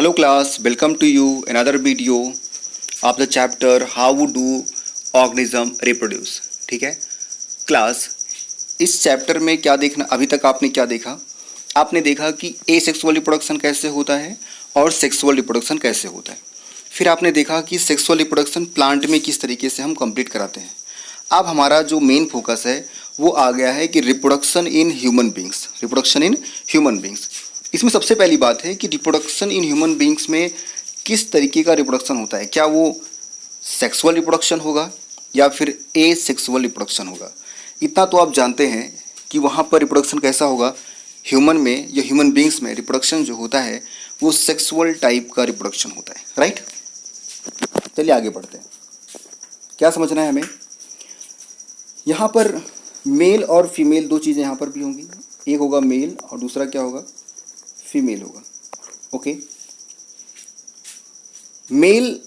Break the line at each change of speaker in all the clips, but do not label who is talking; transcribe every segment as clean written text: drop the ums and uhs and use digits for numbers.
Hello class, welcome to you another video of the chapter how do organism reproduce। ठीक है class, इस chapter में क्या देखना, अभी तक आपने क्या देखा? आपने देखा कि एसेक्सुअल रिप्रोडक्शन कैसे होता है और सेक्सुअल रिप्रोडक्शन कैसे होता है। फिर आपने देखा कि सेक्सुअल रिप्रोडक्शन प्लांट में किस तरीके से हम कंप्लीट कराते हैं। अब हमारा जो मेन फोकस है वो आ गया है कि reproduction in human beings. Reproduction in human beings, इसमें सबसे पहली बात है कि रिप्रोडक्शन इन ह्यूमन बींग्स में किस तरीके का रिप्रोडक्शन होता है। क्या वो सेक्सुअल रिप्रोडक्शन होगा या फिर एसेक्सुअल रिप्रोडक्शन होगा। इतना तो आप जानते हैं कि वहाँ पर रिप्रोडक्शन कैसा होगा। ह्यूमन में या ह्यूमन बींग्स में रिप्रोडक्शन जो होता है वो सेक्सुअल टाइप का रिप्रोडक्शन होता है, राइट। चलिए आगे बढ़ते हैं। क्या समझना है हमें, यहाँ पर मेल और फीमेल दो चीज़ें यहाँ पर भी होंगी। एक होगा मेल और दूसरा क्या होगा, फीमेल होगा। ओके, मेल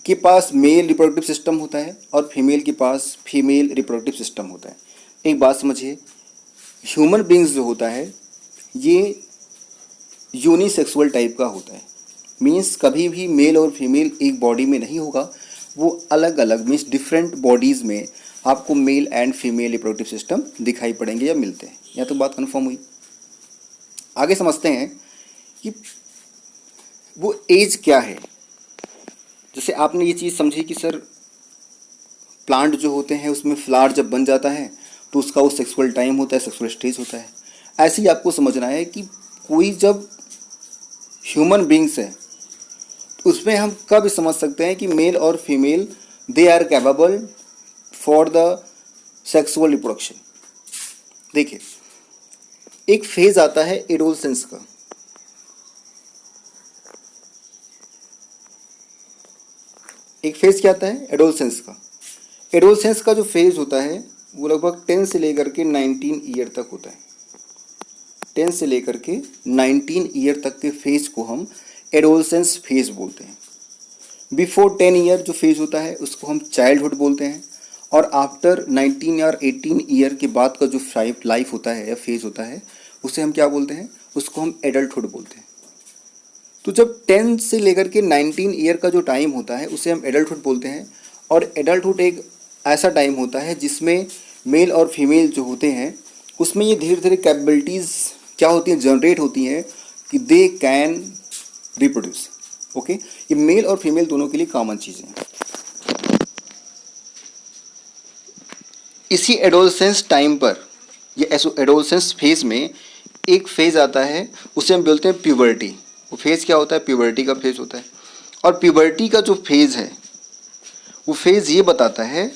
के पास मेल रिप्रोडक्टिव सिस्टम होता है और फीमेल के पास फीमेल रिप्रोडक्टिव सिस्टम होता है। एक बात समझिए, ह्यूमन बींग्स जो होता है ये यूनिसेक्सुअल टाइप का होता है। मीन्स कभी भी मेल और फीमेल एक बॉडी में नहीं होगा, वो अलग अलग मीन्स डिफरेंट बॉडीज़ में आपको mail and female reproductive system दिखाई पड़ेंगे या मिलते हैं। या तो बात कन्फर्म हुई। आगे समझते हैं कि वो एज क्या है। जैसे आपने ये चीज़ समझी कि सर प्लांट जो होते हैं उसमें फ्लावर जब बन जाता है तो उसका वो सेक्सुअल टाइम होता है, सेक्सुअल स्टेज होता है। ऐसे ही आपको समझना है कि कोई जब ह्यूमन बींग्स है तो उसमें हम कब समझ सकते हैं कि मेल और female they are capable for the sexual reproduction. देखिए, एक फेज आता है एडोलसेंस का। एक फेज क्या आता है, एडोलसेंस का। एडोलसेंस का जो फेज होता है वो लगभग 10 से लेकर के 19 ईयर तक होता है। 10 से लेकर के 19 ईयर तक के फेज को हम एडोलसेंस फेज बोलते हैं। बिफोर 10 ईयर जो फेज होता है उसको हम चाइल्डहुड बोलते हैं, और आफ्टर 19 और 18 ईयर के बाद का जो लाइफ होता है या फेज होता है उसे हम क्या बोलते हैं, उसको हम एडल्टहुड बोलते हैं। तो जब 10 से लेकर के 19 ईयर का जो टाइम होता है उसे हम एडल्टहुड बोलते हैं। और एडल्टहुड एक ऐसा टाइम होता है जिसमें मेल और फीमेल जो होते हैं उसमें ये धीरे धीरे कैपेबिलिटीज़ क्या होती हैं, जनरेट होती हैं कि दे कैन रिप्रोड्यूस। ओके, ये मेल और फीमेल दोनों के लिए कॉमन चीज़ें हैं। इसी एडोलसेंस टाइम पर ये एडोलसेंस फेज में एक फेज आता है, उसे हम बोलते हैं प्यूबर्टी। वो फेज क्या होता है, प्यूबर्टी का फेज होता है। और प्यूबर्टी का जो फेज है वो फेज ये बताता है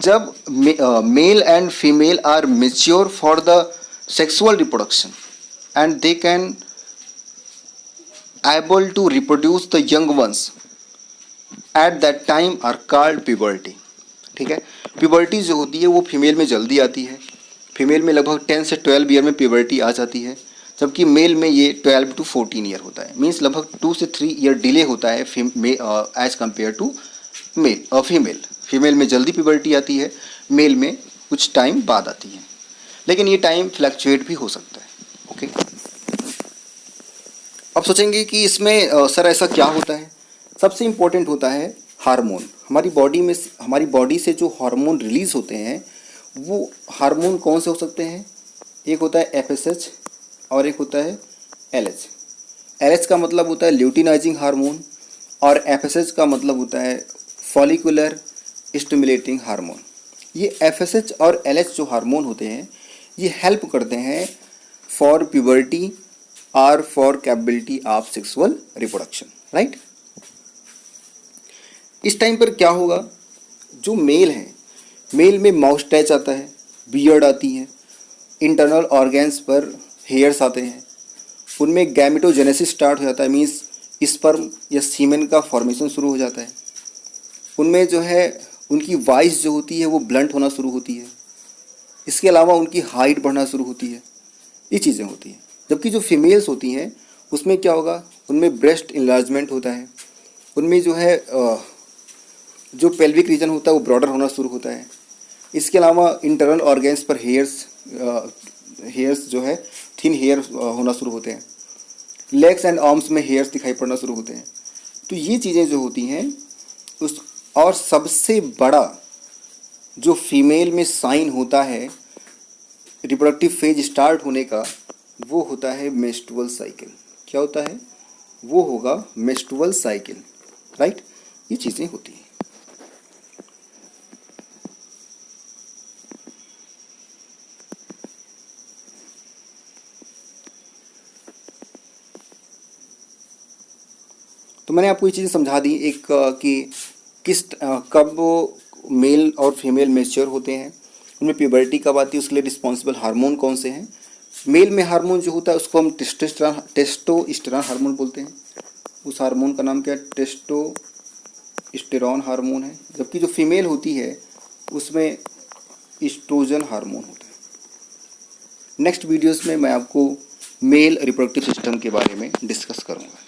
जब male and female are mature for the sexual reproduction and they can able to reproduce the young ones at that time are called puberty. ठीक है, प्यूबर्टी जो होती है वो फीमेल में जल्दी आती है। फीमेल में लगभग 10 से 12 ईयर में प्यूबर्टी आ जाती है, जबकि मेल में ये 12 to 14 ईयर होता है। मीन्स लगभग 2 से 3 ईयर डिले होता है एज कम्पेयर टू मेल और फीमेल। फीमेल में जल्दी प्यूबर्टी आती है, मेल में कुछ टाइम बाद आती है, लेकिन ये टाइम फ्लक्चुएट भी हो सकता है। ओके, अब सोचेंगे कि इसमें सर ऐसा क्या होता है। सबसे इम्पोर्टेंट होता है हार्मोन। हमारी बॉडी से जो हार्मोन रिलीज होते हैं वो हार्मोन कौन से हो सकते हैं। एक होता है FSH और एक होता है LH। LH का मतलब होता है ल्यूटिनाइजिंग हार्मोन और FSH का मतलब होता है फॉलिकुलर स्टिमुलेटिंग हार्मोन। ये FSH और LH जो हार्मोन होते हैं ये हेल्प करते हैं फॉर प्यूबर्टी और for capability of sexual reproduction, right. इस टाइम पर क्या होगा, जो मेल है, मेल में माउस्टैच आता है, बियर्ड आती है, इंटरनल ऑर्गन्स पर हेयर्स आते हैं, उनमें गैमेटोजेनेसिस स्टार्ट हो जाता है। मीन्स स्पर्म या सीमेन का फॉर्मेशन शुरू हो जाता है। उनमें जो है उनकी वॉइस जो होती है वो ब्लंट होना शुरू होती है। इसके अलावा उनकी हाइट बढ़ना शुरू होती है, ये चीज़ें होती हैं। जबकि जो फीमेल्स होती हैं उसमें क्या होगा, उनमें ब्रेस्ट इन्लार्जमेंट होता है, उनमें जो है जो पेल्विक रीजन होता है वो ब्रॉडर होना शुरू होता है। इसके अलावा इंटरनल ऑर्गन्स पर हेयर्स जो है थिन हेयर होना शुरू होते हैं। लेग्स एंड आर्म्स में हेयर्स दिखाई पड़ना शुरू होते हैं। तो ये चीज़ें जो होती हैं उस, और सबसे बड़ा जो फीमेल में साइन होता है रिप्रोडक्टिव फेज स्टार्ट होने का, वो होता है मेंस्ट्रुअल साइकिल। क्या होता है? वो होगा मेंस्ट्रुअल साइकिल, राइट। ये चीज़ें होती हैं। तो मैंने आपको ये चीज़ें समझा दी, एक कि कब मेल और फीमेल मैच्योर होते हैं, उनमें प्यूबर्टी कब आती है, उसके लिए रिस्पॉन्सिबल हार्मोन कौन से हैं। मेल में हार्मोन जो होता है उसको हम टेस्टोस्टेरोन हार्मोन बोलते हैं। उस हार्मोन का नाम क्या है? टेस्टोस्टेरोन हार्मोन है। जबकि जो फीमेल होती है उसमें ईस्ट्रोजन हार्मोन होता है। नेक्स्ट वीडियोस में मैं आपको मेल रिप्रोडक्टिव सिस्टम के बारे में डिस्कस करूँगा।